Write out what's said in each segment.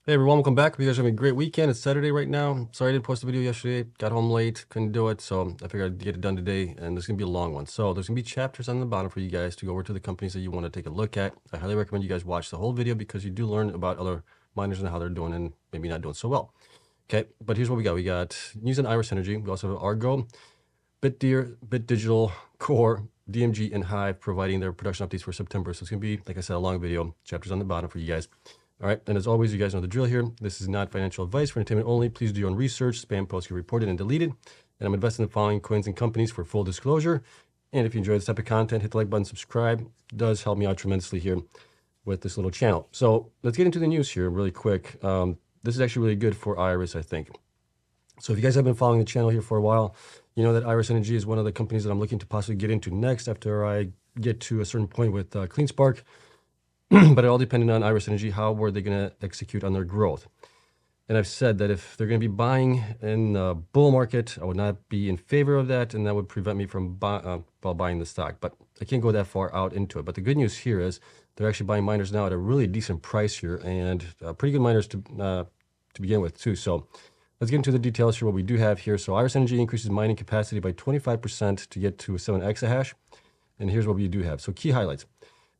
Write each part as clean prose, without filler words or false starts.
Hey everyone, welcome back. Hope you guys are having a great weekend. It's Saturday right now. Sorry I didn't post a video yesterday. Got home late, couldn't do it, so I figured I'd get it done today, and this is gonna be a long one. So there's gonna be chapters on the bottom for you guys to go over to the companies that you want to take a look at. I highly recommend you guys watch the whole video because you do learn about other miners and how they're doing and maybe not doing so well. Okay, but here's what we got. We got news and Iris Energy. We also have Argo, BitDeer, BitDigital, Core, DMG, and Hive providing their production updates for September. So it's gonna be, like I said, a long video. Chapters on the bottom for you guys. All right, and as always, you guys know the drill here. This is not financial advice for entertainment only. Please do your own research. Spam posts get reported and deleted. And I'm invested in the following coins and companies for full disclosure. And if you enjoy this type of content, hit the like button, subscribe. It does help me out tremendously here with this little channel. So let's get into the news here really quick. This is actually really good for Iris, I think. So if you guys have been following the channel here for a while, you know that Iris Energy is one of the companies that I'm looking to possibly get into next after I get to a certain point with CleanSpark. But it all depended on Iris Energy. How were they going to execute on their growth? And I've said that if they're going to be buying in the bull market, I would not be in favor of that, and that would prevent me from buying the stock. But I can't go that far out into it. But the good news here is they're actually buying miners now at a really decent price here, and pretty good miners to begin with too. So let's get into the details here. What we do have here. So Iris Energy increases mining capacity by 25% to get to 7 exahash. And here's what we do have. So key highlights.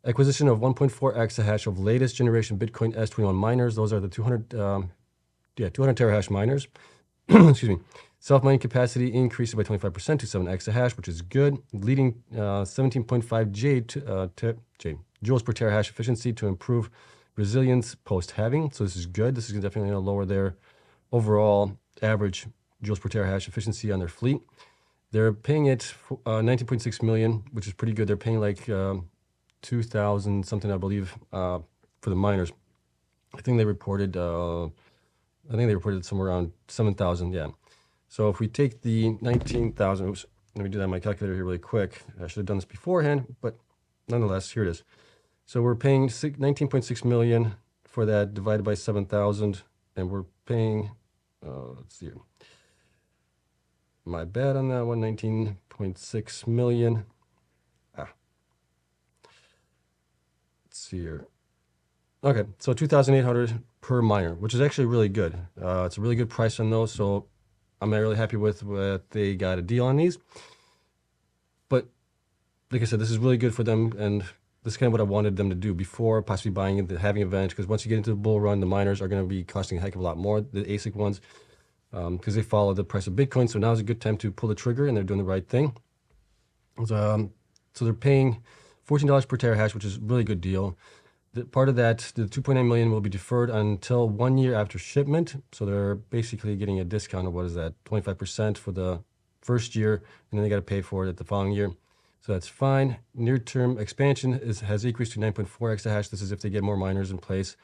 Acquisition of 1.4 exahash of latest generation Bitcoin S21 miners. Those are the 200 terahash miners. Excuse me. Self-mining capacity increased by 25% to 7 exahash, which is good. Leading 17.5 joules per terahash efficiency to improve resilience post-halving. So this is good. This is definitely going to lower their overall average joules per terahash efficiency on their fleet. They're paying it 19.6 million, which is pretty good. They're paying like 2,000 something, I believe, for the miners. I think they reported somewhere around 7,000. Yeah. So if we take the 19,000, oops, let me do that on my calculator here really quick. I should have done this beforehand, but nonetheless, here it is. So we're paying 19.6 million for that divided by 7,000, and we're paying, let's see here. My bad on that one, 19.6 million. Let's see here. Okay, so 2,800 per miner, which is actually really good. It's a really good price on those, so I'm really happy with what they got a deal on these. But like I said, this is really good for them, and this is kind of what I wanted them to do before possibly buying into the halving event, because once you get into the bull run, the miners are going to be costing a heck of a lot more, the ASIC ones, because they follow the price of Bitcoin. So now is a good time to pull the trigger, and they're doing the right thing. So they're paying $14 per terahash, which is a really good deal. Part of that, the 2.9 million will be deferred until 1 year after shipment. So they're basically getting a discount of, what is that, 25% for the first year, and then they got to pay for it the following year. So that's fine. Near-term expansion has increased to 9.4 exahash. This is if they get more miners in place.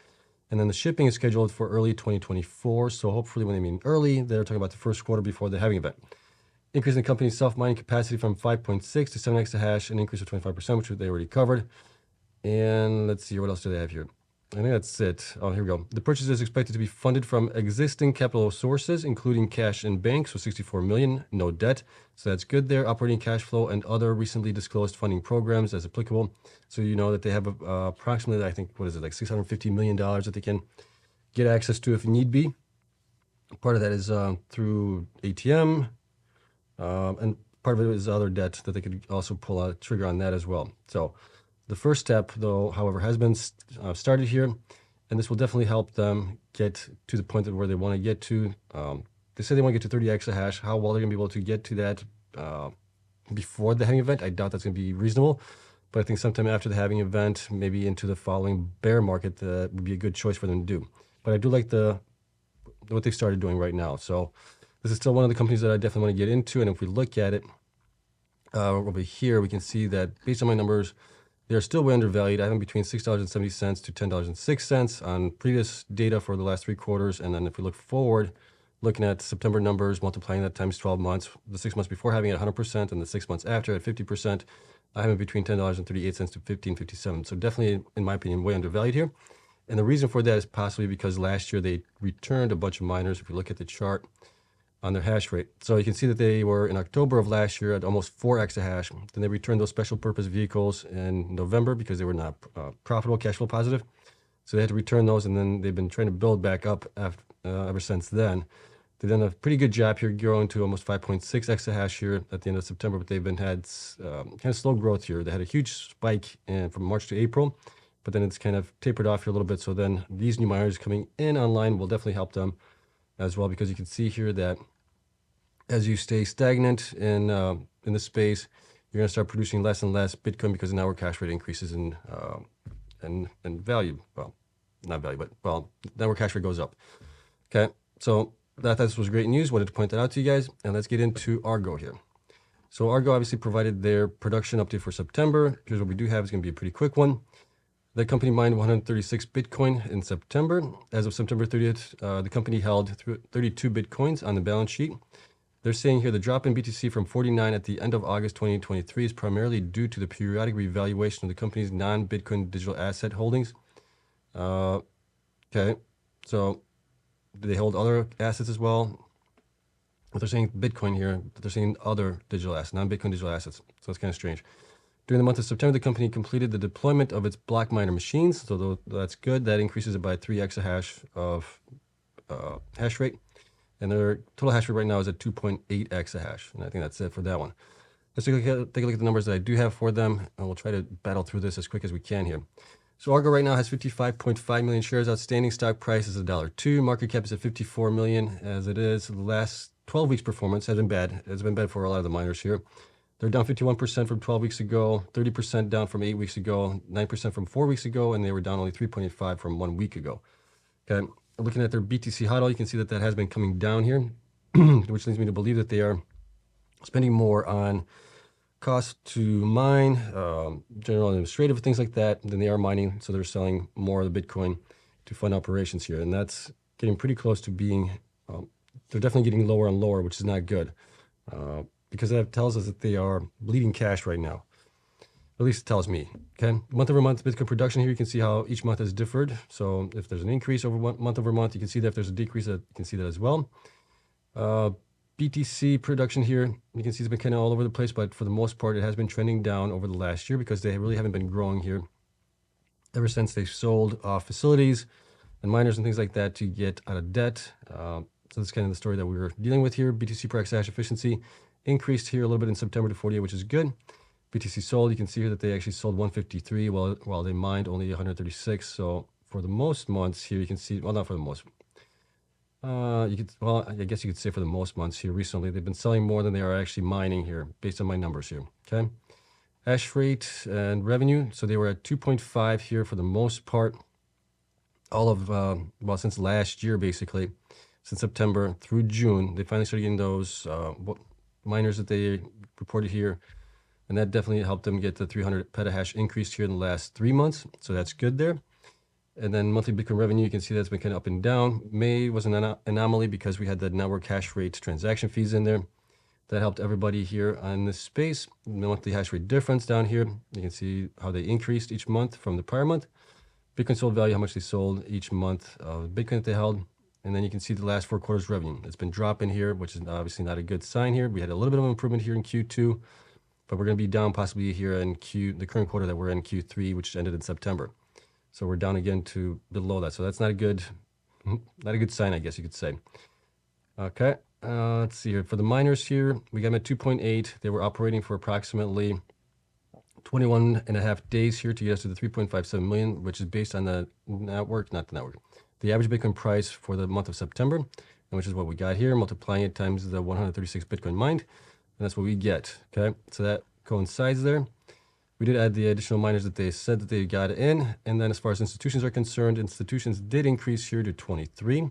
And then the shipping is scheduled for early 2024. So hopefully when they mean early, they're talking about the first quarter before the halving event. Increase in the company's self-mining capacity from 5.6 to 7 exahash, an increase of 25%, which they already covered. And let's see, what else do they have here? I think that's it. Oh, here we go. The purchase is expected to be funded from existing capital sources, including cash in bank, so 64 million, no debt. So that's good there. Operating cash flow and other recently disclosed funding programs as applicable. So you know that they have approximately, I think, what is it, like $650 million that they can get access to if need be. Part of that is through ATM, and part of it is other debt that they could also pull a trigger on that as well. So the first step, though, however, has been started here, and this will definitely help them get to the point of where they want to get to. They say they want to get to 30 exahash. How well they're going to be able to get to that before the halving event, I doubt that's going to be reasonable. But I think sometime after the halving event, maybe into the following bear market, that would be a good choice for them to do. But I do like what they've started doing right now. So this is still one of the companies that I definitely want to get into. And if we look at it over here, we can see that based on my numbers, they're still way undervalued. I have them between $6.70 to $10.06 on previous data for the last 3 quarters. And then if we look forward, looking at September numbers, multiplying that times 12 months, the 6 months before having it at 100% and the 6 months after at 50%, I have it between $10.38 to $15.57. So definitely, in my opinion, way undervalued here. And the reason for that is possibly because last year they returned a bunch of miners. If you look at the chart on their hash rate. So you can see that they were in October of last year at almost 4 exahash. Then they returned those special purpose vehicles in November because they were not profitable, cash flow positive. So they had to return those, and then they've been trying to build back up ever since then. They've done a pretty good job here, growing to almost 5.6 exahash here at the end of September, but they've had kind of slow growth here. They had a huge spike from March to April, but then it's kind of tapered off here a little bit. So then these new miners coming in online will definitely help them as well, because you can see here that as you stay stagnant in the space, you're going to start producing less and less Bitcoin because the network hash rate increases in value. Well, not value, but well, network hash rate goes up. Okay, so this was great news. Wanted to point that out to you guys, and let's get into Argo here. So Argo obviously provided their production update for September. Here's what we do have. It's going to be a pretty quick one. The company mined 136 Bitcoin in September. As of September 30th, the company held 32 Bitcoins on the balance sheet. They're saying here the drop in BTC from 49 at the end of August 2023 is primarily due to the periodic revaluation of the company's non-Bitcoin digital asset holdings. Okay, so do they hold other assets as well? But they're saying Bitcoin here, but they're saying other digital assets, non-Bitcoin digital assets. So it's kind of strange. During the month of September, the company completed the deployment of its block miner machines. So that's good. That increases it by 3 exahash of hash rate. And their total hash rate right now is at 2.8 exahash. And I think that's it for that one. Let's take a look at the numbers that I do have for them. And we'll try to battle through this as quick as we can here. So Argo right now has 55.5 million shares outstanding. Stock price is $1.02. Market cap is at 54 million as it is. The last 12 weeks performance has been bad. It's been bad for a lot of the miners here. They're down 51% from 12 weeks ago, 30% down from 8 weeks ago, 9% from 4 weeks ago, and they were down only 3.85 from 1 week ago. Okay, looking at their BTC HODL, you can see that that has been coming down here, which leads me to believe that they are spending more on cost to mine, general administrative, things like that, than they are mining. So they're selling more of the Bitcoin to fund operations here. And that's getting pretty close to being, they're definitely getting lower and lower, which is not good. Because that tells us that they are bleeding cash right now. At least it tells me. Okay, month over month Bitcoin production here, you can see how each month has differed. So if there's an increase over month over month, you can see that. If there's a decrease, you can see that as well. BTC production here, you can see it's been kind of all over the place, but for the most part, it has been trending down over the last year because they really haven't been growing here ever since they sold off facilities and miners and things like that to get out of debt. So that's kind of the story that we were dealing with here. BTC per exahash efficiency increased here a little bit in September to 48, which is good. BTC sold, you can see here that they actually sold 153 while they mined only 136. So for the most months here, you can see, well, not for the most, I guess you could say for the most months here recently, they've been selling more than they are actually mining here, based on my numbers here. Okay, hash rate and revenue. So they were at 2.5 here for the most part. All of well, since last year, basically, since September through June, they finally started getting those miners that they reported here, and that definitely helped them get the 300 petahash increase here in the last 3 months. So that's good there. And then monthly Bitcoin revenue, you can see that's been kind of up and down. May was an anomaly because we had the network hash rate transaction fees in there. That helped everybody here on this space. The monthly hash rate difference down here, you can see how they increased each month from the prior month. Bitcoin sold value, how much they sold each month of Bitcoin that they held. And then you can see the last 4 quarters revenue. It's been dropping here, which is obviously not a good sign here. We had a little bit of improvement here in Q2, but we're going to be down possibly here in the current quarter that we're in, Q3, which ended in September. So we're down again to below that. So that's not a good sign, I guess you could say. Okay, let's see here. For the miners here, we got them at 2.8. They were operating for approximately 21 and a half days here to get us to the 3.57 million, which is based on the the average Bitcoin price for the month of September, which is what we got here, multiplying it times the 136 Bitcoin mined, and that's what we get. Okay, so that coincides there. We did add the additional miners that they said that they got in. And then as far as institutions are concerned, institutions did increase here to 23.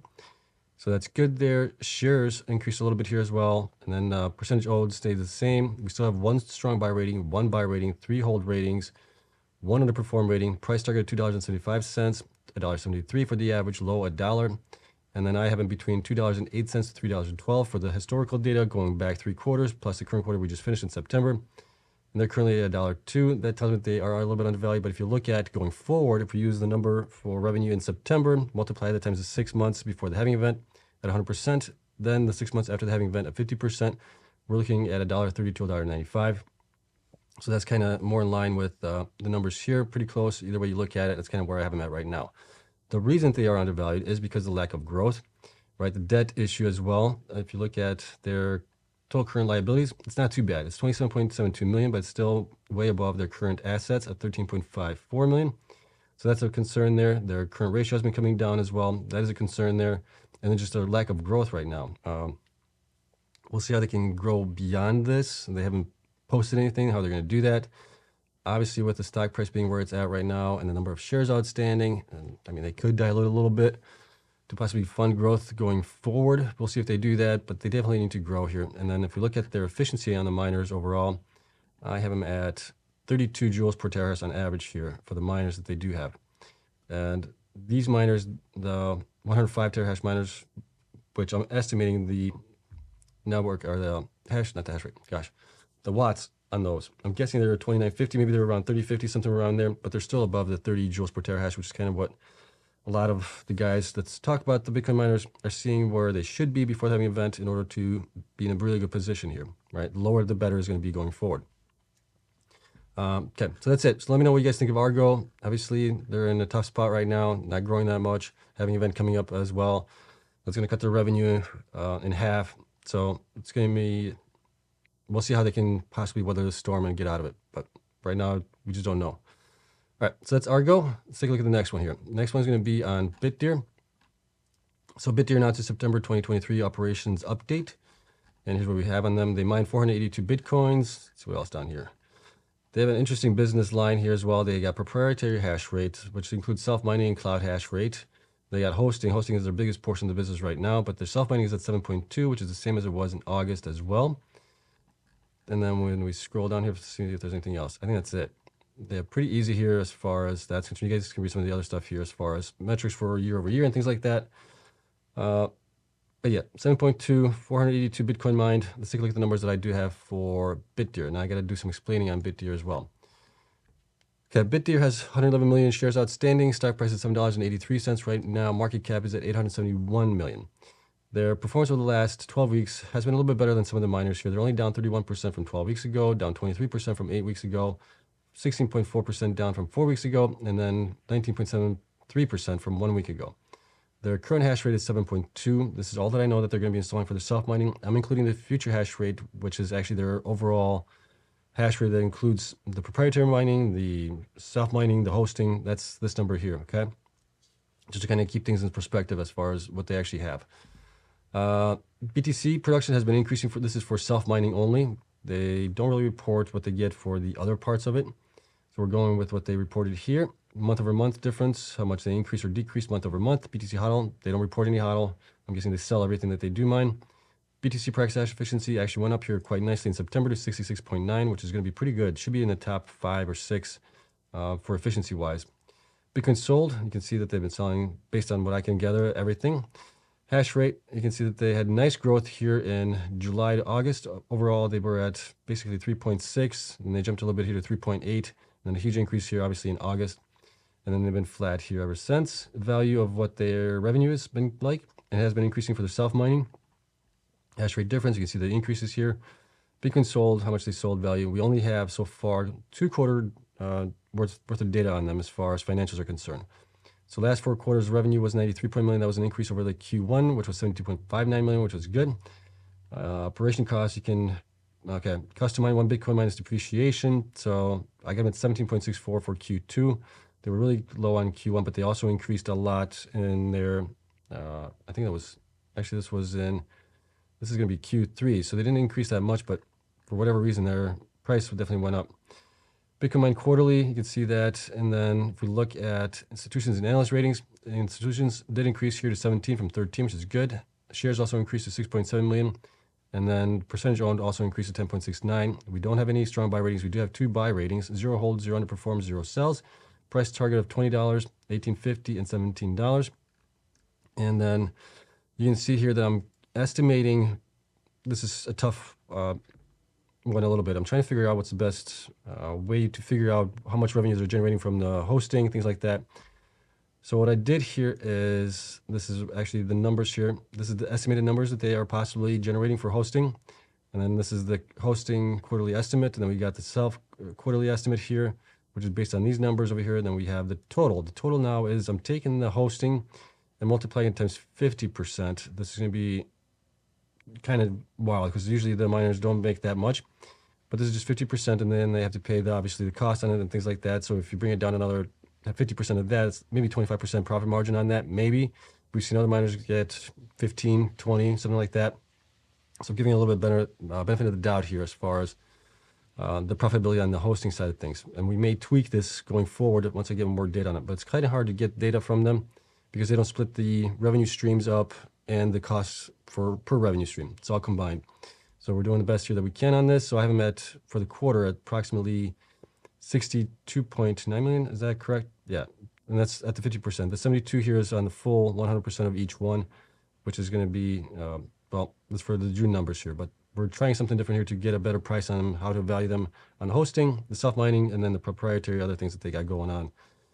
So that's good there. Shares increased a little bit here as well. And then percentage owed stayed the same. We still have 1 strong buy rating, 1 buy rating, 3 hold ratings, 1 underperform rating. Price target $2.75, $1.73 for the average, low $1. And then I have in between $2.08 to $3.12 for the historical data going back 3 quarters, plus the current quarter we just finished in September. And they're currently at $1.02. That tells me that they are a little bit undervalued. But if you look at going forward, if we use the number for revenue in September, multiply that times the 6 months before the halving event at 100%, then the 6 months after the halving event at 50%, we're looking at $1.30 to $1.95. So that's kind of more in line with the numbers here, pretty close. Either way you look at it, that's kind of where I have them at right now. The reason they are undervalued is because of the lack of growth, right? The debt issue as well. If you look at their total current liabilities, it's not too bad. It's 27.72 million, but it's still way above their current assets at 13.54 million. So that's a concern there. Their current ratio has been coming down as well. That is a concern there. And then just a lack of growth right now. We'll see how they can grow beyond this. They haven't posted anything, how they're going to do that. Obviously, with the stock price being where it's at right now and the number of shares outstanding, and I mean, they could dilute a little bit to possibly fund growth going forward. We'll see if they do that, but they definitely need to grow here. And then if we look at their efficiency on the miners overall, I have them at 32 joules per terahash on average here for the miners that they do have. And these miners, the 105 terahash miners, which I'm estimating the network or the hash, not the hash rate, gosh, the watts on those. I'm guessing they're 2950, maybe they're around 3050, something around there, but they're still above the 30 joules per terahash, which is kind of what a lot of the guys that talk about the Bitcoin miners are seeing where they should be before having an event in order to be in a really good position here, right? The lower the better is going to be going forward. Okay, so that's it. So let me know what you guys think of Argo. Obviously, they're in a tough spot right now, not growing that much, having an event coming up as well. That's going to cut their revenue in half. So it's going to be, we'll see how they can possibly weather the storm and get out of it. But right now, we just don't know. All right, so that's Argo. Let's take a look at the next one here. The next one is going to be on BitDeer. So BitDeer announced a September 2023 operations update. And here's what we have on them. They mined 482 Bitcoins. Let's see what else down here. They have an interesting business line here as well. They got proprietary hash rate, which includes self-mining and cloud hash rate. They got hosting. Hosting is their biggest portion of the business right now, but their self-mining is at 7.2, which is the same as it was in August as well. And then when we scroll down here to see if there's anything else, I think that's it. They're pretty easy here as far as that's concerned. You guys can read some of the other stuff here as far as metrics for year over year and things like that. But yeah, 7.2, 482 Bitcoin mined. Let's take a look at the numbers that I do have for BitDeer. Now I got to do some explaining on BitDeer as well. Okay, BitDeer has 111 million shares outstanding. Stock price is $7.83 right now. Market cap is at 871 million. Their performance over the last 12 weeks has been a little bit better than some of the miners here. They're only down 31% from 12 weeks ago, down 23% from 8 weeks ago, 16.4% down from 4 weeks ago, and then 19.73% from 1 week ago. Their current hash rate is 7.2. This is all that I know that they're going to be installing for their self-mining. I'm including the future hash rate, which is actually their overall hash rate that includes the proprietary mining, the self-mining, the hosting. That's this number here, okay? Just to kind of keep things in perspective as far as what they actually have. BTC production has been increasing. This is for self-mining only. They don't really report what they get for the other parts of it. So we're going with what they reported here. Month over month difference, how much they increase or decrease month over month. BTC HODL, they don't report any HODL. I'm guessing they sell everything that they do mine. BTC price hash efficiency actually went up here quite nicely in September to 66.9, which is going to be pretty good. Should be in the top 5 or 6 for efficiency wise. Bitcoin sold, you can see that they've been selling, based on what I can gather, everything. Hash rate, you can see that they had nice growth here in July to August. Overall, they were at basically 3.6, and they jumped a little bit here to 3.8, and then a huge increase here, obviously, in August. And then they've been flat here ever since. Value of what their revenue has been like, and has been increasing for the self-mining. Hash rate difference, you can see the increases here. Bitcoin sold, how much they sold value. We only have so far 2 quarter worth of data on them as far as financials are concerned. So last 4 quarters revenue was 93 million. That was an increase over the Q1, which was 72.59 million, which was good. Operation costs, you can, okay, custom mine 1 Bitcoin minus depreciation. So I got them at 17.64 for Q2. They were really low on Q1, but they also increased a lot in their, I think that was, actually this is going to be Q3. So they didn't increase that much, but for whatever reason, their price definitely went up. Bitcoin mine quarterly, you can see that. And then if we look at institutions and analyst ratings, institutions did increase here to 17 from 13, which is good. Shares also increased to 6.7 million. And then percentage owned also increased to 10.69. We don't have any strong buy ratings. We do have 2 buy ratings, 0 holds, 0 underperforms, 0 sells. Price target of $20, $18.50, and $17. And then you can see here that I'm estimating, this is a tough one a little bit. I'm trying to figure out what's the best way to figure out how much revenue they're generating from the hosting, things like that. So what I did here is, this is actually the numbers here. This is the estimated numbers that they are possibly generating for hosting. And then this is the hosting quarterly estimate. And then we got the self quarterly estimate here, which is based on these numbers over here. And then we have the total. The total now is, I'm taking the hosting and multiplying it times 50%. This is going to be kind of wild because usually the miners don't make that much. But this is just 50%, and then they have to pay obviously the cost on it and things like that. So if you bring it down another 50% of that, it's maybe 25% profit margin on that. Maybe we've seen other miners get 15, 20, something like that. So giving a little bit better benefit of the doubt here as far as the profitability on the hosting side of things. And we may tweak this going forward once I get more data on it. But it's kind of hard to get data from them because they don't split the revenue streams up and the costs per revenue stream. It's all combined. So we're doing the best here that we can on this. So I have them at, for the quarter, at approximately 62.9 million. Is that correct? Yeah. And that's at the 50%. The 72 here is on the full 100% of each one, which is going to be, well, that's for the June numbers here. But we're trying something different here to get a better price on them, how to value them on hosting, the self-mining, and then the proprietary other things that they got going on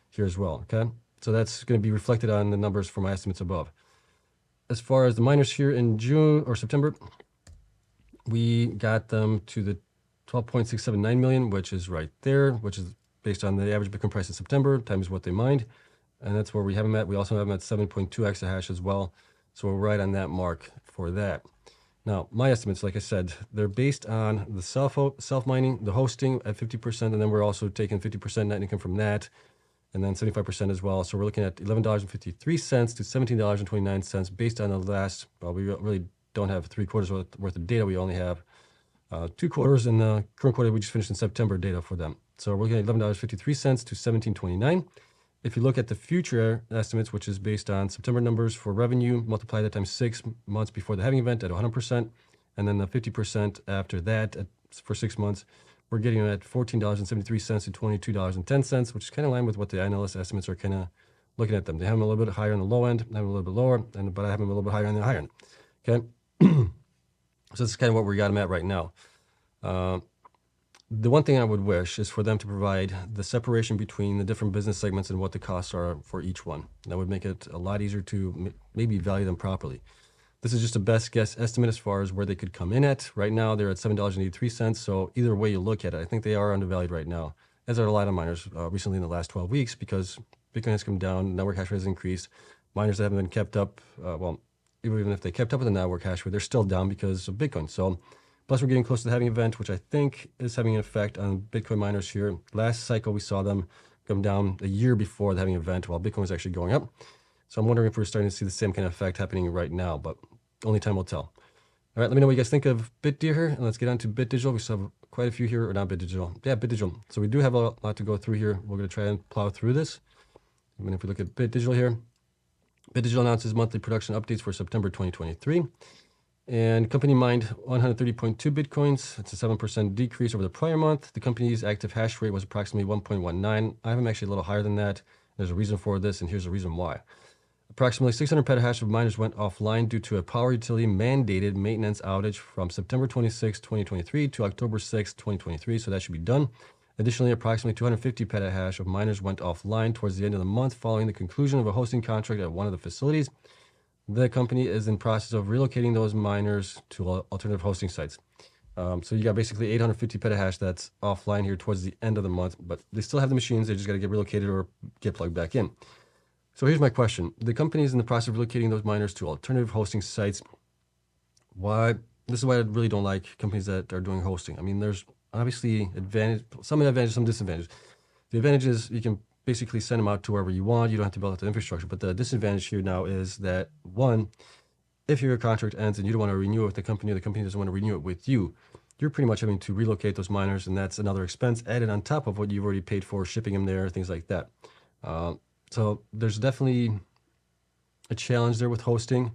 here as well. Okay. So that's going to be reflected on the numbers for my estimates above. As far as the miners here in June or September, we got them to the 12.679 million, which is right there, which is based on the average Bitcoin price in September times what they mined. And that's where we have them at. We also have them at 7.2 exahash as well. So we're right on that mark for that. Now, my estimates, like I said, they're based on the self-mining, the hosting at 50%, and then we're also taking 50% net income from that, and then 75% as well. So we're looking at $11.53 to $17.29 based on the last, well, we really don't have 3 quarters worth of data. We only have 2 quarters, and the current quarter we just finished in September data for them. So we're looking at $11.53 to $17.29. If you look at the future estimates, which is based on September numbers for revenue, multiply that times 6 months before the halving event at 100%, and then the 50% after that for 6 months, we're getting at $14.73 to $22.10, which is kind of in line with what the analyst estimates are kind of looking at them. They have them a little bit higher on the low end, I have them a little bit lower, but I have them a little bit higher on the high end. Okay. So this is kind of what we got them at right now. The one thing I would wish is for them to provide the separation between the different business segments and what the costs are for each one. That would make it a lot easier to maybe value them properly. This is just a best guess estimate as far as where they could come in at. Right now, they're at $7.83. So either way you look at it, I think they are undervalued right now, as are a lot of miners recently in the last 12 weeks because Bitcoin has come down, network hash rate has increased. Miners that haven't been kept up, well, even if they kept up with the network hash rate, they're still down because of Bitcoin. So plus we're getting close to the halving event, which I think is having an effect on Bitcoin miners here. Last cycle, we saw them come down a year before the halving event while Bitcoin was actually going up. So I'm wondering if we're starting to see the same kind of effect happening right now, but only time will tell. All right, let me know what you guys think of BitDeer here, and let's get on to BitDigital. We still have quite a few here, or not BitDigital. Yeah, BitDigital. So we do have a lot to go through here. We're going to try and plow through this. I mean, if we look at BitDigital here, BitDigital announces monthly production updates for September 2023. And company mined 130.2 Bitcoins. It's a 7% decrease over the prior month. The company's active hash rate was approximately 1.19. I have them actually a little higher than that. There's a reason for this, and here's the reason why. Approximately 600 petahash of miners went offline due to a power utility mandated maintenance outage from September 26, 2023 to October 6, 2023. So that should be done. Additionally, approximately 250 petahash of miners went offline towards the end of the month following the conclusion of a hosting contract at one of the facilities. The company is in process of relocating those miners to alternative hosting sites. So you got basically 850 petahash that's offline here towards the end of the month, but they still have the machines. They just got to get relocated or get plugged back in. So here's my question. The company is in the process of relocating those miners to alternative hosting sites. Why? This is why I really don't like companies that are doing hosting. I mean, there's obviously some advantages, some disadvantages. The advantage is you can basically send them out to wherever you want. You don't have to build out the infrastructure. But the disadvantage here now is that, one, if your contract ends and you don't want to renew it with the company, or the company doesn't want to renew it with you, you're pretty much having to relocate those miners, and that's another expense added on top of what you've already paid for shipping them there, things like that. So there's definitely a challenge there with hosting,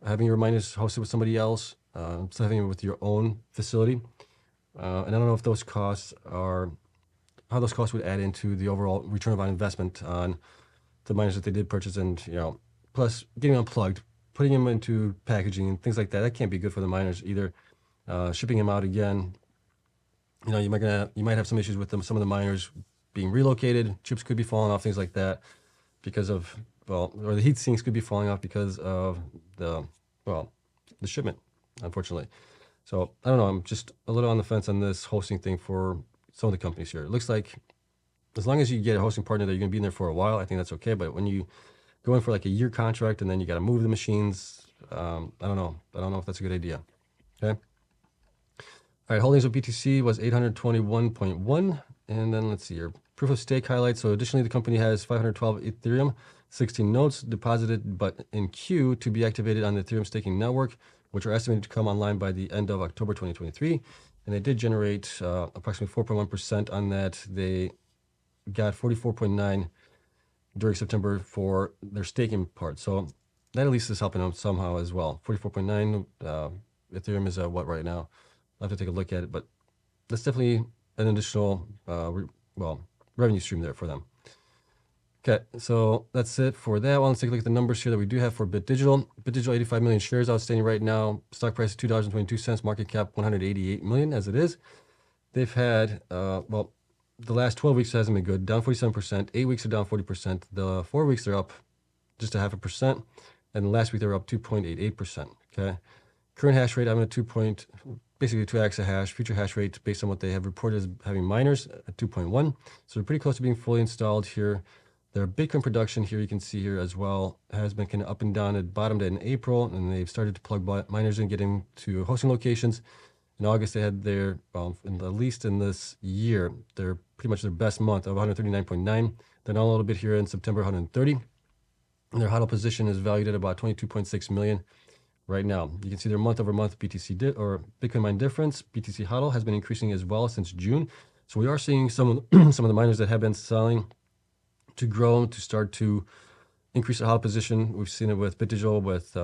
having your miners hosted with somebody else, instead of having it with your own facility. And I don't know if those costs are, how those costs would add into the overall return on investment on the miners that they did purchase, and plus getting unplugged, putting them into packaging and things like that. That can't be good for the miners either. Shipping them out again, you might have some issues with them. Some of the miners being relocated, chips could be falling off, things like that, because of, or the heat sinks could be falling off because of the shipment, unfortunately. So I don't know. I'm just a little on the fence on this hosting thing for some of the companies here. It looks like as long as you get a hosting partner that you're going to be in there for a while, I think that's okay. But when you go in for like a year contract and then you got to move the machines, I don't know. I don't know if that's a good idea. Okay. All right, holdings of BTC was 821.1. And then let's see here. Proof of stake highlights. So additionally, the company has 512 Ethereum, 16 nodes deposited, but in queue to be activated on the Ethereum staking network, which are estimated to come online by the end of October 2023. And they did generate approximately 4.1% on that. They got 44.9 during September for their staking part. So that at least is helping them somehow as well. 44.9 Ethereum is what right now? I'll have to take a look at it, but that's definitely an additional, revenue stream there for them. Okay, so that's it for that one. Let's take a look at the numbers here that we do have for BitDigital. BitDigital, 85 million shares outstanding right now. Stock price is $2.22. Market cap 188 million as it is. They've had, the last 12 weeks hasn't been good. Down 47%. 8 weeks are down 40%. The 4 weeks they're up just 0.5%. And the last week they were up 2.88%. Okay. Current hash rate, I'm at basically 2 exahash. Future hash rate based on what they have reported as having miners at 2.1. So they're pretty close to being fully installed here. Their Bitcoin production here, you can see here as well, has been kind of up and down. It bottomed in April, and they've started to plug miners in, getting to hosting locations. In August, they had their, at least in this year, they're pretty much their best month of 139.9. They're down a little bit here in September, 130. And their HODL position is valued at about 22.6 million right now. You can see their month-over-month BTC or Bitcoin mine difference. BTC HODL has been increasing as well since June. So we are seeing some of the miners that have been selling to grow, to start to increase their HODL position. We've seen it with BitDigital, with,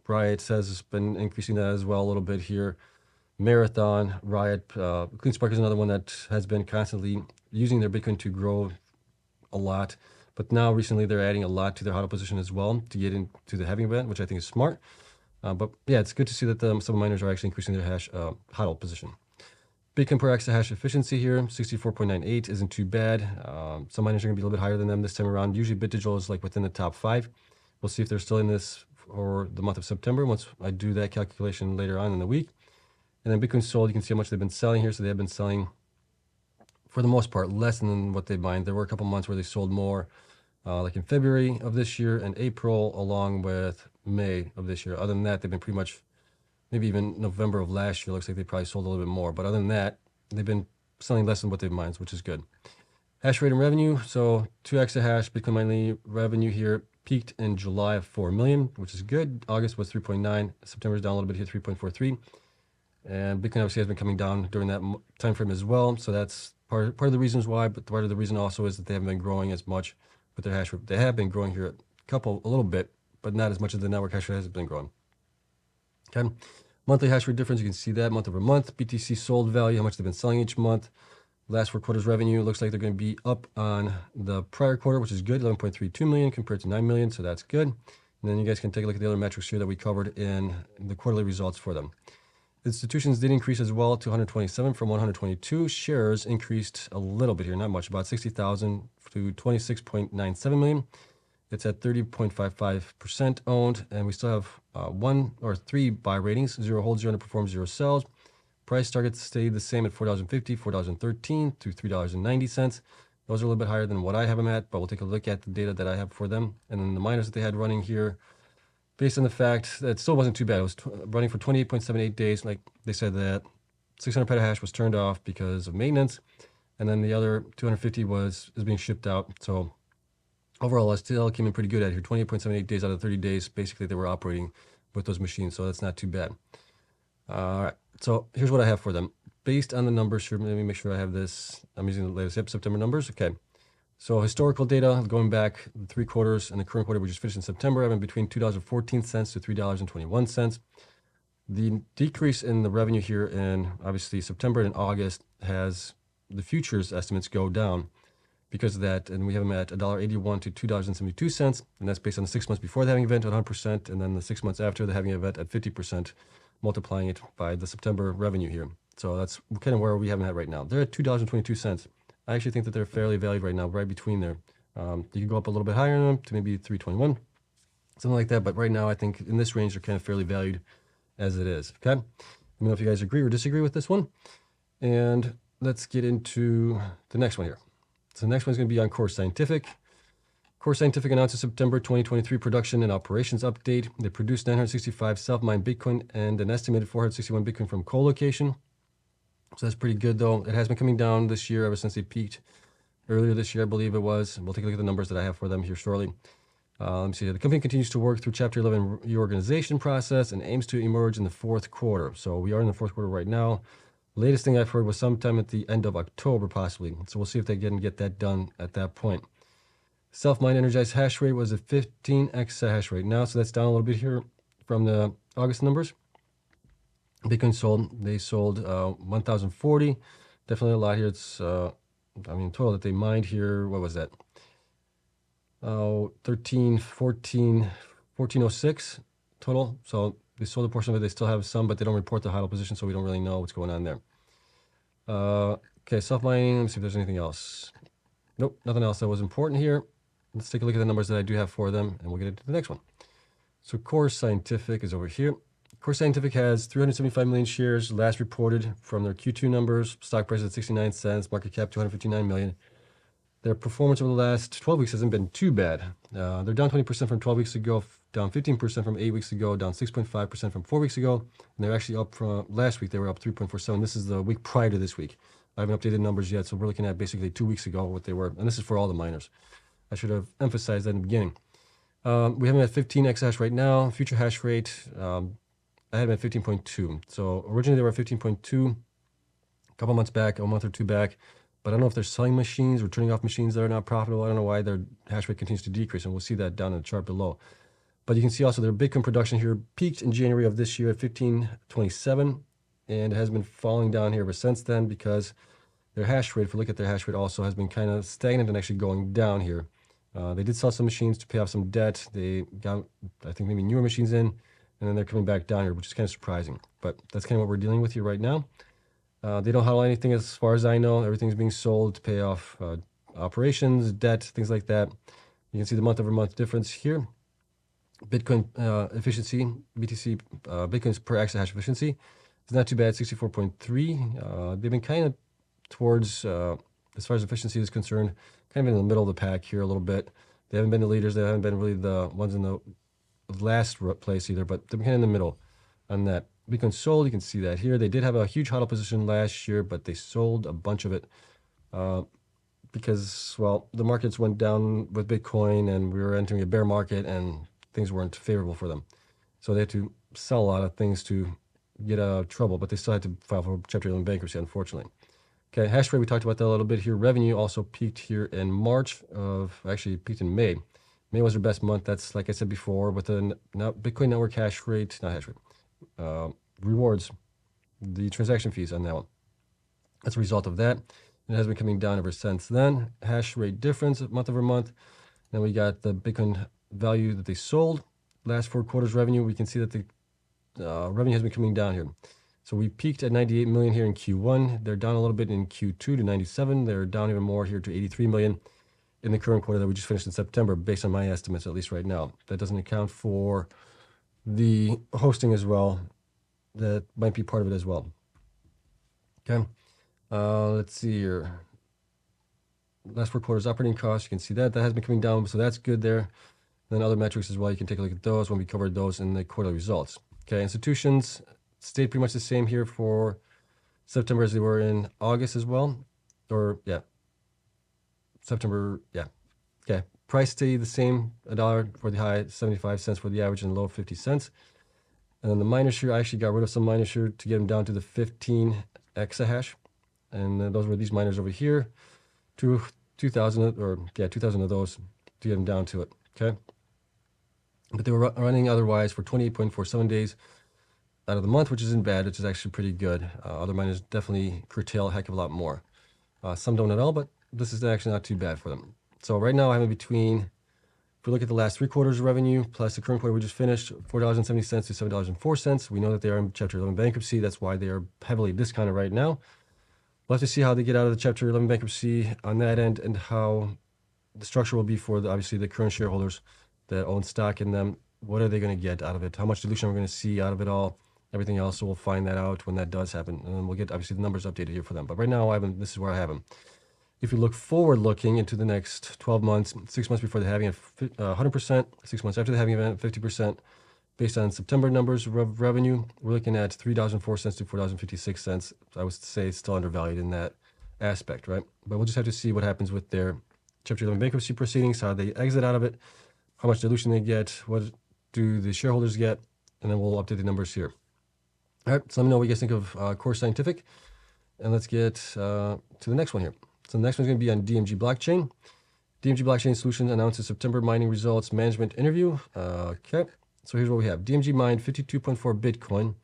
Riot says it's been increasing that as well a little bit here. Marathon, Riot, CleanSpark is another one that has been constantly using their Bitcoin to grow a lot. But now recently they're adding a lot to their HODL position as well to get into the halving event, which I think is smart. But yeah, it's good to see that some miners are actually increasing their HODL position. Bitcoin per exahash efficiency here, 64.98 isn't too bad. Some miners are going to be a little bit higher than them this time around. Usually BitDigital is like within the top 5. We'll see if they're still in this for the month of September once I do that calculation later on in the week. And then Bitcoin sold, you can see how much they've been selling here. So they have been selling, for the most part, less than what they mined. There were a couple months where they sold more, like in February of this year and April, along with May of this year. Other than that, they've been pretty much, maybe even November of last year, looks like they probably sold a little bit more. But other than that, they've been selling less than what they've mined, which is good. Hash rate and revenue. So 2 exahash Bitcoin mining revenue here peaked in July of 4 million, which is good. August was 3.9. September's down a little bit here, 3.43. And Bitcoin obviously has been coming down during that time frame as well. So that's part of the reasons why, but part of the reason also is that they haven't been growing as much with their hash rate. They have been growing here a little bit, but not as much as the network hash rate has been growing. Okay. Monthly hash rate difference, you can see that month over month. BTC sold value, how much they've been selling each month. Last 4 quarters revenue, looks like they're going to be up on the prior quarter, which is good, 11.32 million compared to 9 million, so that's good. And then you guys can take a look at the other metrics here that we covered in the quarterly results for them. Institutions did increase as well to 127 from 122. Shares increased a little bit here, not much, about 60,000 to 26.97 million. It's at 30.55% owned, and we still have 1 or 3 buy ratings, 0 holds, 0 underperforms, 0 sells. Price targets stayed the same at $4.50, $4.13 to $3.90. Those are a little bit higher than what I have them at, but we'll take a look at the data that I have for them. And then the miners that they had running here, based on the fact that it still wasn't too bad. It was running for 28.78 days. Like they said that 600 petahash was turned off because of maintenance. And then the other 250 is being shipped out. So overall, it still came in pretty good at here. 28.78 days out of 30 days, basically they were operating with those machines. So that's not too bad. All right. So here's what I have for them. Based on the numbers here, let me make sure I have this. I'm using the latest September numbers. Okay. So historical data going back 3 quarters, and the current quarter we just finished in September, having between $2.14 to $3.21. The decrease in the revenue here in obviously September and August has the futures estimates go down because of that, and we have them at $1.81 to $2.72, and that's based on the 6 months before the halving event at 100%, and then the 6 months after the halving event at 50%, multiplying it by the September revenue here. So that's kind of where we have them at right now. They're at $2.22. I actually think that they're fairly valued right now, right between there. You can go up a little bit higher on them to maybe 321, something like that. But right now, I think in this range, they're kind of fairly valued as it is. Okay. Let me know if you guys agree or disagree with this one. And let's get into the next one here. So the next one's going to be on Core Scientific. Core Scientific announced a September 2023 production and operations update. They produced 965 self-mined Bitcoin and an estimated 461 Bitcoin from co-location. So that's pretty good, though. It has been coming down this year ever since they peaked earlier this year, I believe it was. We'll take a look at the numbers that I have for them here shortly. Let me see. The company continues to work through Chapter 11 reorganization process and aims to emerge in the fourth quarter. So we are in the fourth quarter right now. Latest thing I've heard was sometime at the end of October, possibly. So we'll see if they can get that done at that point. Self-mined energized hash rate was at 15 exahash right now, so that's down a little bit here from the August numbers. Bitcoin sold, they sold 1,040. Definitely a lot here. It's, total that they mined here, what was that? 1406 total. So they sold a portion of it. They still have some, but they don't report the HODL position, so we don't really know what's going on there. Okay, self-mining. Let me see if there's anything else. Nope, nothing else that was important here. Let's take a look at the numbers that I do have for them, and we'll get into the next one. So Core Scientific is over here. Core Scientific has 375 million shares, last reported from their Q2 numbers. Stock price at 69 cents, market cap 259 million. Their performance over the last 12 weeks hasn't been too bad. They're down 20% from 12 weeks ago, down 15% from 8 weeks ago, down 6.5% from 4 weeks ago. And they're actually up from last week, they were up 3.47. This is the week prior to this week. I haven't updated numbers yet, so we're looking at basically 2 weeks ago what they were. And this is for all the miners. I should have emphasized that in the beginning. We have them at 15 exahash right now. Future hash rate, I had them at 15.2. So originally they were at 15.2 a couple months back, a month or two back. But I don't know if they're selling machines or turning off machines that are not profitable. I don't know why their hash rate continues to decrease, and we'll see that down in the chart below. But you can see also their Bitcoin production here peaked in January of this year at 1527, and it has been falling down here ever since then because their hash rate, if you look at their hash rate, also has been kind of stagnant and actually going down here. They did sell some machines to pay off some debt. They got, I think, maybe newer machines in, and then they're coming back down here, which is kind of surprising. But that's kind of what we're dealing with here right now. They don't HODL anything as far as I know. Everything's being sold to pay off operations, debt, things like that. You can see the month-over-month difference here. Bitcoin efficiency, BTC, Bitcoin's per exahash efficiency is not too bad, 64.3. They've been kind of towards, as far as efficiency is concerned, kind of in the middle of the pack here a little bit. They haven't been the leaders. They haven't been really the ones in the last place either, but they're kind of in the middle on that. Bitcoin sold, you can see that here. They did have a huge HODL position last year, but they sold a bunch of it because, well, the markets went down with Bitcoin and we were entering a bear market and things weren't favorable for them. So they had to sell a lot of things to get out of trouble, but they still had to file for Chapter 11 bankruptcy, unfortunately. Okay, hash rate, we talked about that a little bit here. Revenue also peaked here in March actually peaked in May. May was their best month. That's, like I said before, with the Bitcoin network hash rate, not hash rate, rewards, the transaction fees on that one. That's a result of that. And it has been coming down ever since then. Hash rate difference month over month. Then we got the Bitcoin value that they sold. Last 4 quarters revenue, we can see that the revenue has been coming down here. So we peaked at 98 million here in Q1. They're down a little bit in Q2 to 97. They're down even more here to 83 million in the current quarter that we just finished in September, based on my estimates, at least right now. That doesn't account for the hosting as well. That might be part of it as well. Okay. Let's see here. Last 4 quarters operating costs, you can see that has been coming down, so that's good there. And then other metrics as well, you can take a look at those when we covered those in the quarterly results. Okay, institutions stayed pretty much the same here for September as they were in August as well. Or, yeah, September, yeah. Okay, price stayed the same, $1 for the high, 75 cents for the average, and low 50 cents. And then the miners here, I actually got rid of some miners here to get them down to the 15 exahash. And those were these miners over here. 2,000 of those to get them down to it, okay? But they were running otherwise for 28.47 days out of the month, which isn't bad, which is actually pretty good. Other miners definitely curtail a heck of a lot more. Some don't at all, but this is actually not too bad for them. So right now I'm in between, if we look at the last 3 quarters of revenue, plus the current quarter we just finished, $4.70 to $7.04. We know that they are in Chapter 11 bankruptcy. That's why they are heavily discounted right now. We'll have to see how they get out of the Chapter 11 bankruptcy on that end and how the structure will be for, obviously, the current shareholders that own stock in them. What are they going to get out of it? How much dilution are we going to see out of it all? Everything else, so we'll find that out when that does happen. And then we'll get, obviously, the numbers updated here for them. But right now, this is where I have them. If you look forward looking into the next 12 months, 6 months before the halving at 100%, 6 months after the halving event at 50%, based on September numbers of revenue, we're looking at $3.04 to $4.56. I would say it's still undervalued in that aspect, right? But we'll just have to see what happens with their Chapter 11 bankruptcy proceedings, how they exit out of it, how much dilution they get, what do the shareholders get, and then we'll update the numbers here. All right, so let me know what you guys think of Core Scientific, and let's get to the next one here. So the next one's going to be on DMG Blockchain. DMG Blockchain Solutions announces September mining results management interview. Okay, so here's what we have. DMG mined 52.4 Bitcoin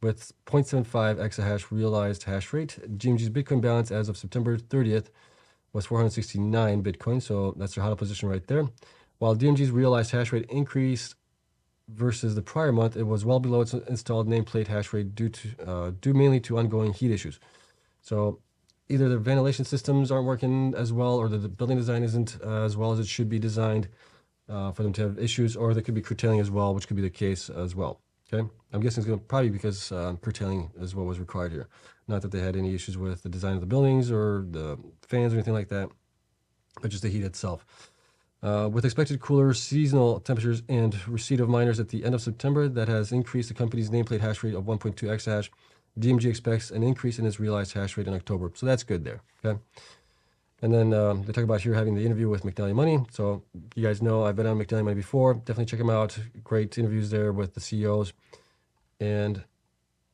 with 0.75 exahash realized hash rate. DMG's Bitcoin balance as of September 30th was 469 Bitcoin, so that's their HODL position right there. While DMG's realized hash rate increased versus the prior month, it was well below its installed nameplate hash rate due mainly to ongoing heat issues. So either the ventilation systems aren't working as well, or the building design isn't as well as it should be designed for them to have issues, or they could be curtailing as well, which could be the case as well. Okay, I'm guessing it's going to probably because curtailing is what was required here. Not that they had any issues with the design of the buildings or the fans or anything like that, but just the heat itself. With expected cooler seasonal temperatures and receipt of miners at the end of September, that has increased the company's nameplate hash rate of 1.2 exahash. DMG expects an increase in its realized hash rate in October, so that's good there. Okay, and then they talk about here having the interview with McNally Money. So you guys know I've been on McNally Money before. Definitely check them out. Great interviews there with the CEOs. And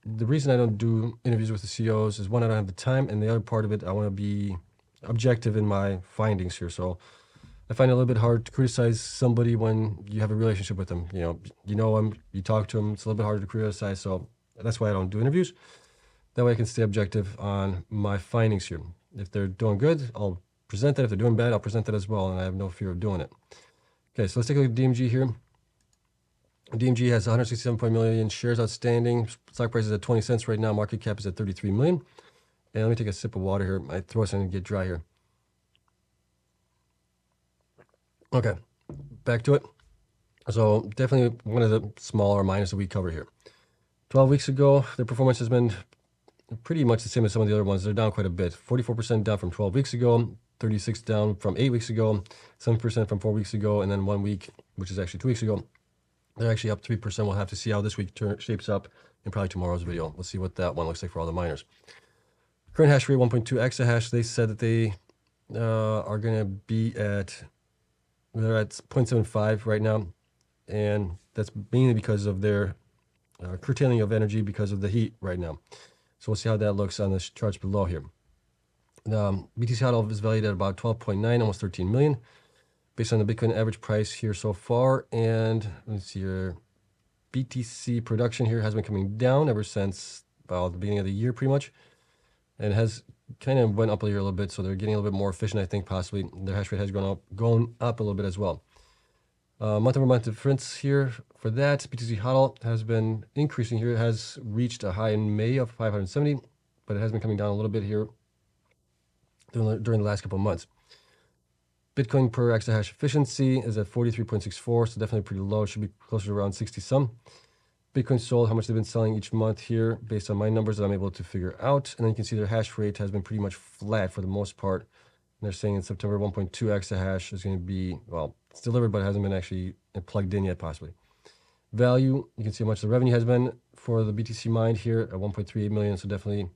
the reason I don't do interviews with the CEOs is, one, I don't have the time, and the other part of it, I want to be objective in my findings here. So I find it a little bit hard to criticize somebody when you have a relationship with them. You know them, you talk to them. It's a little bit harder to criticize. So that's why I don't do interviews. That way I can stay objective on my findings here. If they're doing good, I'll present that. If they're doing bad, I'll present that as well, and I have no fear of doing it. Okay, so let's take a look at DMG here. DMG has 167 million shares outstanding. Stock price is at 20 cents right now. Market cap is at 33 million. And let me take a sip of water here. My throat's going to get dry here. Okay, back to it. So definitely one of the smaller miners that we cover here. 12 weeks ago, their performance has been pretty much the same as some of the other ones. They're down quite a bit. 44% down from 12 weeks ago, 36 down from 8 weeks ago, 7% from 4 weeks ago, and then 1 week, which is actually 2 weeks ago. They're actually up 3%. We'll have to see how this week shapes up in probably tomorrow's video. We'll see what that one looks like for all the miners. Current hash rate 1.2 exahash. They said that they are going to be at, they're at 0.75 right now, and that's mainly because of their curtailing of energy because of the heat right now. So we'll see how that looks on the charts below here. BTC HODL is valued at about 12.9, almost 13 million. Based on the Bitcoin average price here so far. And let's see here, BTC production here has been coming down ever since about the beginning of the year pretty much. And has kind of went up a little bit, so they're getting a little bit more efficient, I think, possibly. Their hash rate has gone up a little bit as well. Month-over-month difference here for that. BTC HODL has been increasing here. It has reached a high in May of 570, but it has been coming down a little bit here during the last couple of months. Bitcoin per exahash efficiency is at 43.64, so definitely pretty low. It should be closer to around 60 some. Bitcoin sold, how much they've been selling each month here based on my numbers that I'm able to figure out. And then you can see their hash rate has been pretty much flat for the most part. And they're saying in September 1.2 exahash is going to be, well, it's delivered, but it hasn't been actually plugged in yet possibly. Value, you can see how much the revenue has been for the BTC mined here at 1.38 million, so definitely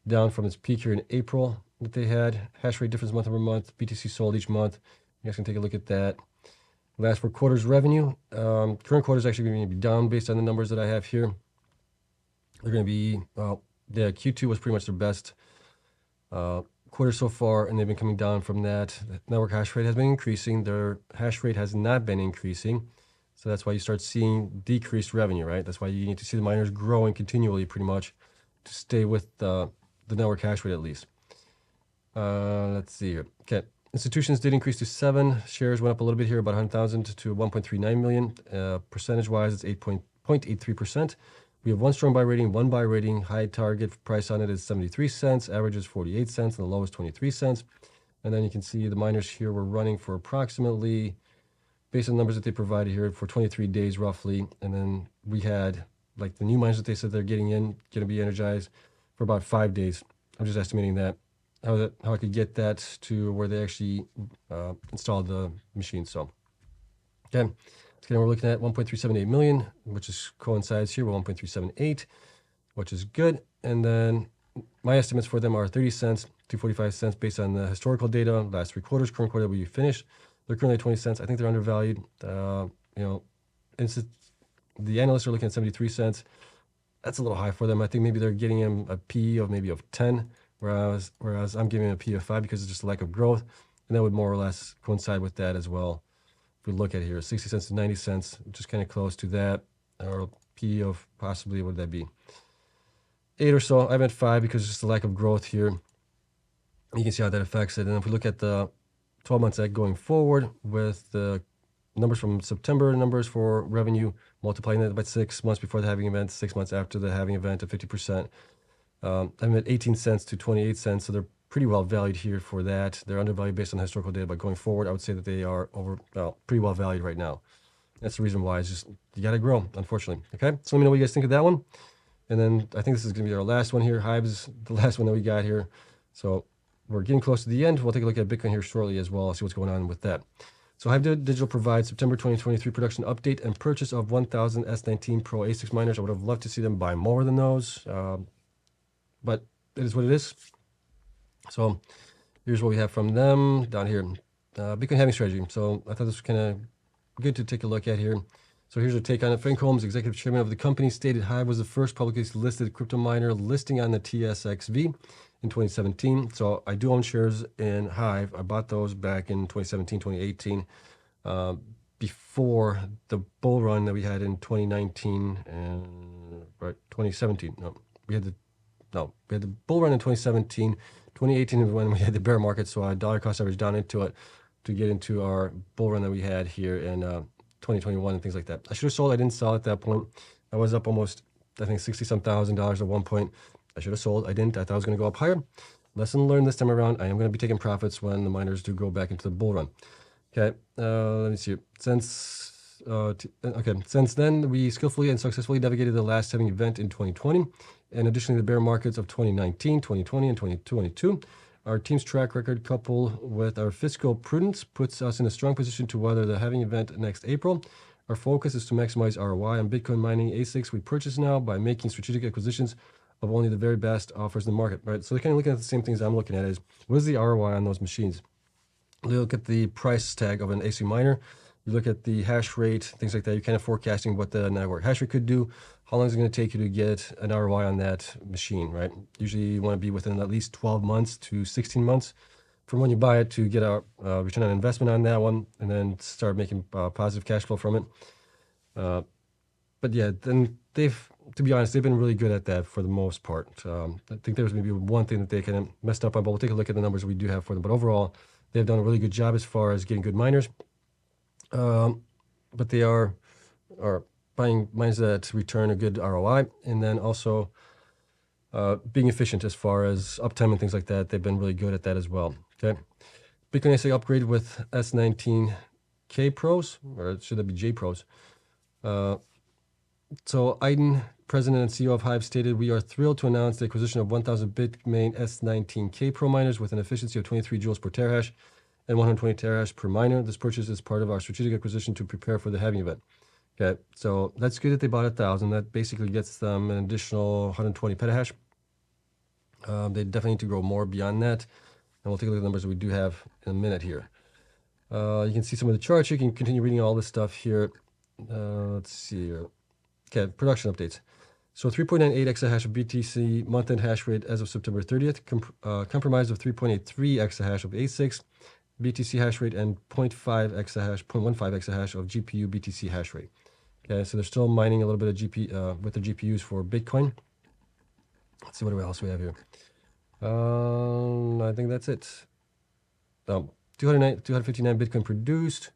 down from its peak here in April that they had. Hash rate difference month over month, BTC sold each month. You guys can take a look at that. Last 4 quarters revenue. Current quarter is actually going to be down based on the numbers that I have here. They're going to be, well, yeah, Q2 was pretty much their best quarter so far, and they've been coming down from that. The network hash rate has been increasing. Their hash rate has not been increasing. So that's why you start seeing decreased revenue, right? That's why you need to see the miners growing continually pretty much to stay with the network hash rate at least. Let's see here. Okay. Institutions did increase to 7. Shares went up a little bit here, about 100,000 to 1.39 million. Percentage-wise, it's 8.83%. We have 1 strong buy rating, 1 buy rating. High target price on it is 73 cents. Average is 48 cents, and the low is 23 cents. And then you can see the miners here were running for approximately, based on the numbers that they provided here, for 23 days roughly. And then we had, like, the new miners that they said they're getting in, going to be energized for about 5 days. I'm just estimating that. how I could get that to where they actually installed the machine. So, okay. Again, we're looking at 1.378 million, which is coincides here with 1.378, which is good. And then my estimates for them are 30 cents to 45 cents based on the historical data, last 3 quarters, current quarter we finished. They're currently at 20 cents. I think they're undervalued. You know, the analysts are looking at 73 cents. That's a little high for them. I think maybe they're getting them a P of maybe of 10, whereas I'm giving them a P of 5 because it's just a lack of growth. And that would more or less coincide with that as well. If we look at here, 60 cents to 90 cents, which is kind of close to that, or P of possibly, what would that be? 8 or so. I'm at 5 because it's just a lack of growth here. You can see how that affects it. And if we look at the 12 months going forward with the numbers from September numbers for revenue, multiplying that by 6 months before the halving event, 6 months after the halving event at 50%. I'm at 18 cents to 28 cents, so they're pretty well valued here for that. They're undervalued based on historical data, but going forward, I would say that they are pretty well valued right now. That's the reason why. It's just, you got to grow, unfortunately. Okay, so let me know what you guys think of that one. And then I think this is going to be our last one here. Hive is the last one that we got here. So we're getting close to the end. We'll take a look at Bitcoin here shortly as well, see what's going on with that. So Hive Digital provides September 2023 production update and purchase of 1,000 S19 Pro A6 miners. I would have loved to see them buy more than those, but it is what it is. So here's what we have from them down here. Bitcoin halving strategy. So I thought this was kind of good to take a look at here. So here's a take on it. Frank Holmes, executive chairman of the company, stated Hive was the first publicly listed crypto miner listing on the TSXV in 2017. So I do own shares in Hive. I bought those back in 2017, 2018, before the bull run that we had in 2019 and 2017. We had the bull run in 2017. 2018 is when we had the bear market. So our dollar cost average down into it to get into our bull run that we had here in 2021 and things like that. I should have sold. I didn't sell at that point. I was up almost, I think, $60-some thousand at one point. I should have sold. I didn't. I thought I was going to go up higher. Lesson learned this time around. I am going to be taking profits when the miners do go back into the bull run. Okay. Let me see. Since then, we skillfully and successfully navigated the last halving event in 2020, and additionally the bear markets of 2019, 2020, and 2022. Our team's track record, coupled with our fiscal prudence, puts us in a strong position to weather the halving event next April. Our focus is to maximize ROI on Bitcoin mining ASICs we purchase now by making strategic acquisitions of only the very best offers in the market, right? So they're kind of looking at the same things I'm looking at is, what is the ROI on those machines? You look at the price tag of an ASIC miner, you look at the hash rate, things like that. You're kind of forecasting what the network hash rate could do. How long is it going to take you to get an ROI on that machine, right? Usually you want to be within at least 12 months to 16 months from when you buy it to get a return on investment on that one, and then start making positive cash flow from it. But yeah, then to be honest, they've been really good at that for the most part. I think there's maybe one thing that they kind of messed up on, but we'll take a look at the numbers we do have for them. But overall, they've done a really good job as far as getting good miners. But they are buying miners that return a good ROI, and then also being efficient as far as uptime and things like that. They've been really good at that as well. Okay, Bitcoin ASIC upgrade with S19K Pros, or should that be J Pros? So Aiden, president and CEO of Hive, stated, "We are thrilled to announce the acquisition of 1,000 Bitmain S19K Pro miners with an efficiency of 23 joules per terahash and 120 terahash per miner. This purchase is part of our strategic acquisition to prepare for the halving event." Okay, so that's good that they bought 1,000. That basically gets them an additional 120 petahash. They definitely need to grow more beyond that. And we'll take a look at the numbers that we do have in a minute here. You can see some of the charts. You can continue reading all this stuff here. Let's see here. Okay, production updates. So 3.98 exahash of BTC month-end hash rate as of September 30th, comprised of 3.83 exahash of ASICs, BTC hash rate, and 0.15 exahash of GPU BTC hash rate. Okay, so they're still mining a little bit of with the GPUs for Bitcoin. Let's see what else we have here. I think that's it. 259 Bitcoin produced,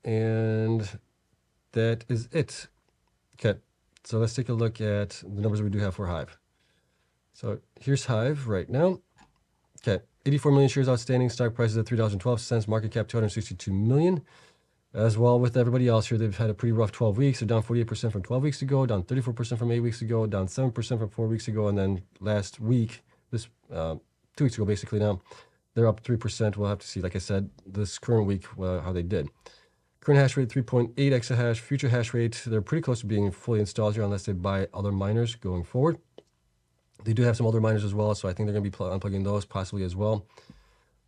and that is it. Okay, so let's take a look at the numbers we do have for Hive. So here's Hive right now. Okay, 84 million shares outstanding, stock price is at $3.12, market cap 262 million. As well with everybody else here, they've had a pretty rough 12 weeks. They're down 48% from 12 weeks ago, down 34% from 8 weeks ago, down 7% from 4 weeks ago, and then last week, this 2 weeks ago, basically now. They're up 3%. We'll have to see, like I said, this current week, how they did. Current hash rate, 3.8 exahash. Future hash rate, they're pretty close to being fully installed here unless they buy other miners going forward. They do have some other miners as well, so I think they're going to be unplugging those possibly as well.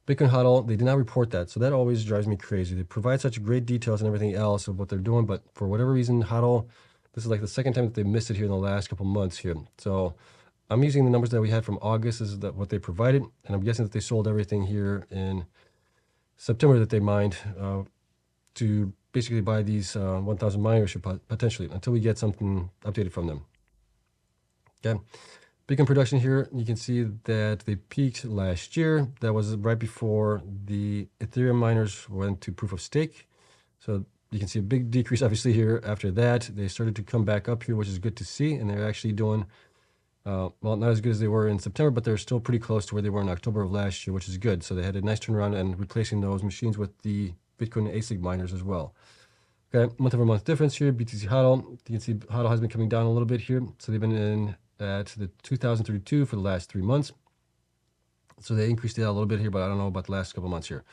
Bitcoin HODL, they did not report that, so that always drives me crazy. They provide such great details and everything else of what they're doing, but for whatever reason, HODL, this is like the second time that they missed it here in the last couple months here. So I'm using the numbers that we had from August. This is what they provided, and I'm guessing that they sold everything here in September that they mined to basically buy these 1,000 miners potentially until we get something updated from them. Okay. Bitcoin production here, you can see that they peaked last year. That was right before the Ethereum miners went to proof of stake. So you can see a big decrease obviously here after that. They started to come back up here, which is good to see. And they're actually doing, well, not as good as they were in September, but they're still pretty close to where they were in October of last year, which is good. So they had a nice turnaround and replacing those machines with the Bitcoin ASIC miners as well. Okay, month-over-month difference here, BTC HODL. You can see HODL has been coming down a little bit here. So they've been in at the 2032 for the last 3 months. So they increased it out a little bit here, but I don't know about the last couple months here.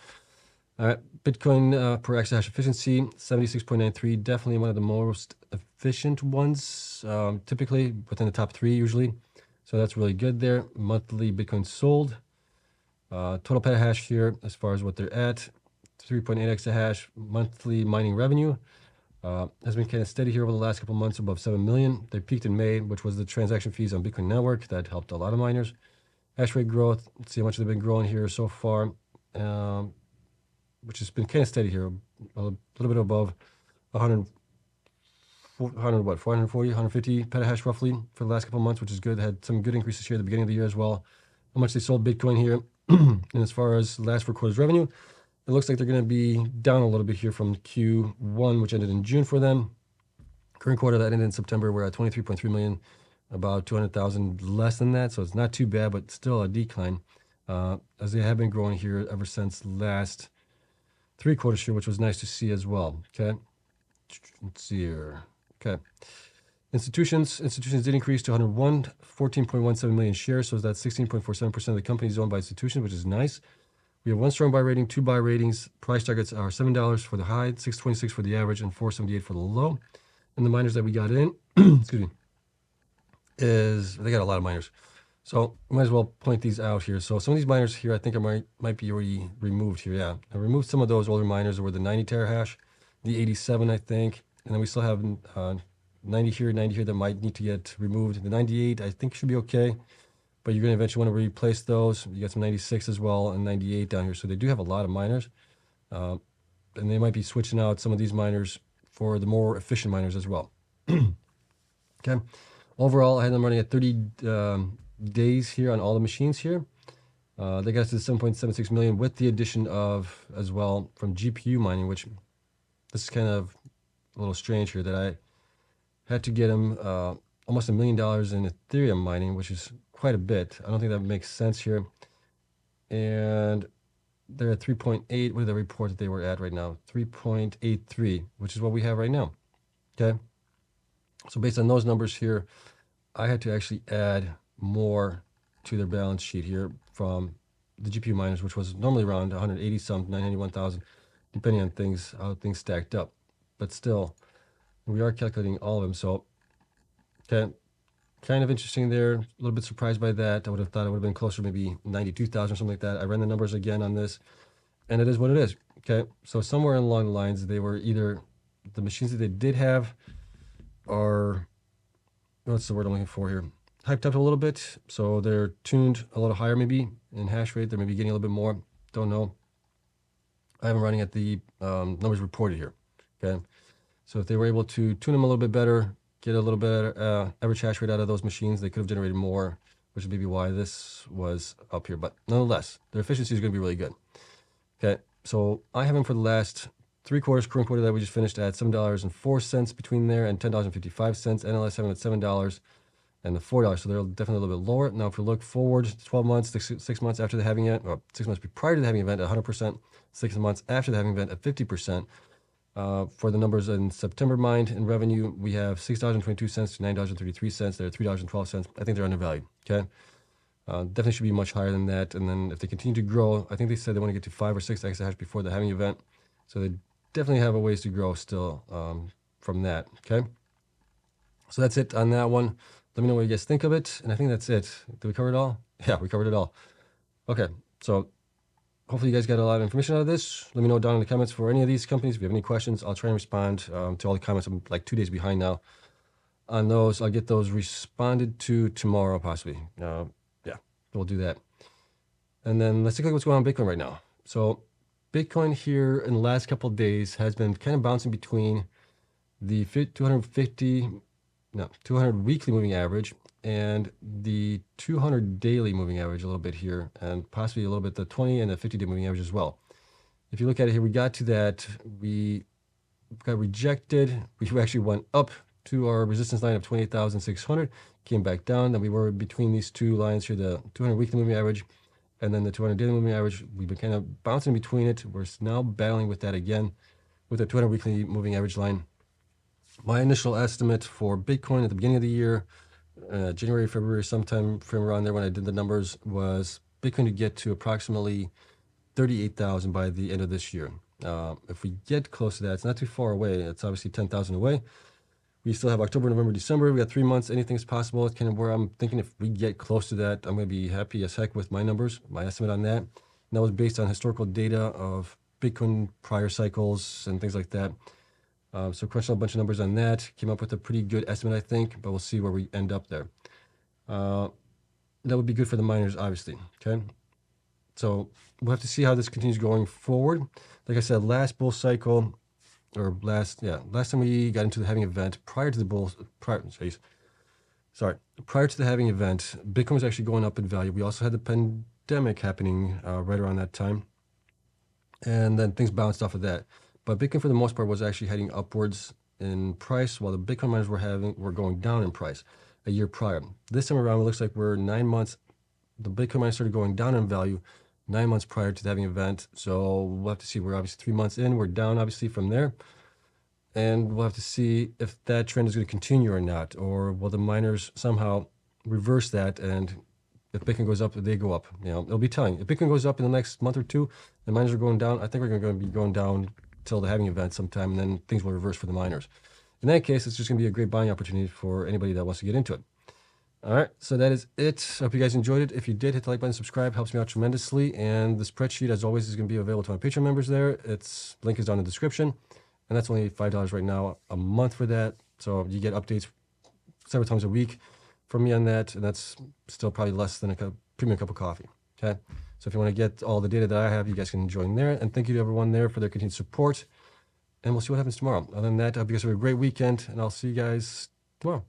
All right, Bitcoin per exahash efficiency, 76.93, definitely one of the most efficient ones, typically within the top 3 usually. So that's really good there. Monthly Bitcoin sold. Total petahash here as far as what they're at, 3.8 exahash. Monthly mining revenue has been kind of steady here over the last couple months, above 7 million. They peaked in May, which was the transaction fees on Bitcoin Network. That helped a lot of miners. Hash rate growth, let's see how much they've been growing here so far, which has been kind of steady here, a little bit above 440, 150 petahash roughly for the last couple months, which is good. They had some good increases here at the beginning of the year as well. How much they sold Bitcoin here. And as far as last 4 quarters revenue, it looks like they're going to be down a little bit here from Q1, which ended in June for them. Current quarter that ended in September, we're at 23.3 million, about 200,000 less than that. So it's not too bad, but still a decline, as they have been growing here ever since last 3 quarters here, which was nice to see as well. Okay. Let's see here. Okay. Institutions did increase to 101, 14.17 million shares. So that's 16.47% of the company is owned by institutions, which is nice. We have 1 strong buy rating, 2 buy ratings. Price targets are $7 for the high, $6.26 for the average, and $4.78 for the low. And the miners that we got in, excuse me, they got a lot of miners. So I might as well point these out here. So some of these miners here, I think might be already removed here. Yeah, I removed some of those older miners that were the 90 terahash, the 87, I think. And then we still have 90 here that might need to get removed. The 98, I think should be okay. But you're going to eventually want to replace those. You got some 96 as well and 98 down here. So they do have a lot of miners. And they might be switching out some of these miners for the more efficient miners as well. Okay. Overall, I had them running at 30 days here on all the machines here. They got us to 7.76 million with the addition of, as well, from GPU mining, which this is kind of a little strange here that I had to get them almost $1 million in Ethereum mining, which is quite a bit. I don't think that makes sense here. And they're at 3.8. What did they report that they were at right now? 3.83, which is what we have right now. Okay. So based on those numbers here, I had to actually add more to their balance sheet here from the GPU miners, which was normally around 180 something, 991,000, depending on how things stacked up. But still, we are calculating all of them. So, okay. Kind of interesting there. A little bit surprised by that. I would have thought it would have been closer, maybe 92,000 or something like that. I ran the numbers again on this, and it is what it is. Okay, so somewhere along the lines, they were either the machines that they did have are, what's the word I'm looking for here? Hyped up a little bit, so they're tuned a little higher maybe in hash rate. They're maybe getting a little bit more. Don't know. I have them running at the numbers reported here. Okay, so if they were able to tune them a little bit better, get a little bit average hash rate out of those machines, they could have generated more, which is maybe why this was up here. But nonetheless, their efficiency is going to be really good. Okay, so I have them for the last 3 quarters, current quarter that we just finished at $7.04 between there and $10.55. NLS having at $7 and the $4. So they're definitely a little bit lower. Now, if we look forward 12 months, 6 months after the halving event, or 6 months prior to the halving event at 100%, 6 months after the halving event at 50%. For the numbers in September mined in revenue, we have $6.22 to $9.33. They're at $3.12. I think they're undervalued. Okay, Definitely should be much higher than that. And then if they continue to grow, I think they said they want to get to 5 or 6 exahash before the halving event. So they definitely have a ways to grow still from that. Okay. So that's it on that one. Let me know what you guys think of it. And I think that's it. Did we cover it all? Yeah, we covered it all. Okay. So hopefully you guys got a lot of information out of this. Let me know down in the comments for any of these companies. If you have any questions, I'll try and respond to all the comments. I'm like 2 days behind now on those. I'll get those responded to tomorrow, possibly. Yeah, we'll do that. And then let's take a look at what's going on in Bitcoin right now. So Bitcoin here in the last couple of days has been kind of bouncing between the 200 weekly moving average and the 200 daily moving average a little bit here, and possibly a little bit the 20 and the 50-day moving average as well. If you look at it here, we got to that, we got rejected. We actually went up to our resistance line of 28,600, came back down. Then we were between these two lines here, the 200 weekly moving average and then the 200 daily moving average. We've been kind of bouncing between it. We're now battling with that again with the 200 weekly moving average line. My initial estimate for Bitcoin at the beginning of the year, January, February, sometime from around there when I did the numbers, was Bitcoin to get to approximately 38,000 by the end of this year. If we get close to that, it's not too far away. It's obviously 10,000 away. We still have October, November, December. We got 3 months. Anything's possible. It's kind of where I'm thinking if we get close to that, I'm going to be happy as heck with my numbers, my estimate on that. And that was based on historical data of Bitcoin prior cycles and things like that. So crushed a bunch of numbers on that. Came up with a pretty good estimate, I think, but we'll see where we end up there. That would be good for the miners, obviously. Okay. So we'll have to see how this continues going forward. Like I said, last bull cycle, or last time we got into the halving event, prior to the halving event, Bitcoin was actually going up in value. We also had the pandemic happening right around that time, and then things bounced off of that. But Bitcoin, for the most part, was actually heading upwards in price, while the Bitcoin miners were going down in price a year prior. This time around, it looks like we're 9 months. The Bitcoin miners started going down in value 9 months prior to the halving event. So we'll have to see. We're obviously 3 months in. We're down, obviously, from there. And we'll have to see if that trend is going to continue or not, or will the miners somehow reverse that, and if Bitcoin goes up, they go up. It'll be telling. If Bitcoin goes up in the next month or two, and miners are going down, I think we're going to be going down till the halving event sometime, and then things will reverse for the miners. In that case, it's just going to be a great buying opportunity for anybody that wants to get into it. All right, so that is it. I hope you guys enjoyed it. If you did, hit the like button, subscribe, helps me out tremendously. And the spreadsheet, as always, is going to be available to my Patreon members there. Link is down in the description, and that's only $5 right now a month for that. So you get updates several times a week from me on that, and that's still probably less than a premium cup of coffee. Okay. So if you want to get all the data that I have, you guys can join there. And thank you to everyone there for their continued support. And we'll see what happens tomorrow. Other than that, I hope you guys have a great weekend, and I'll see you guys tomorrow.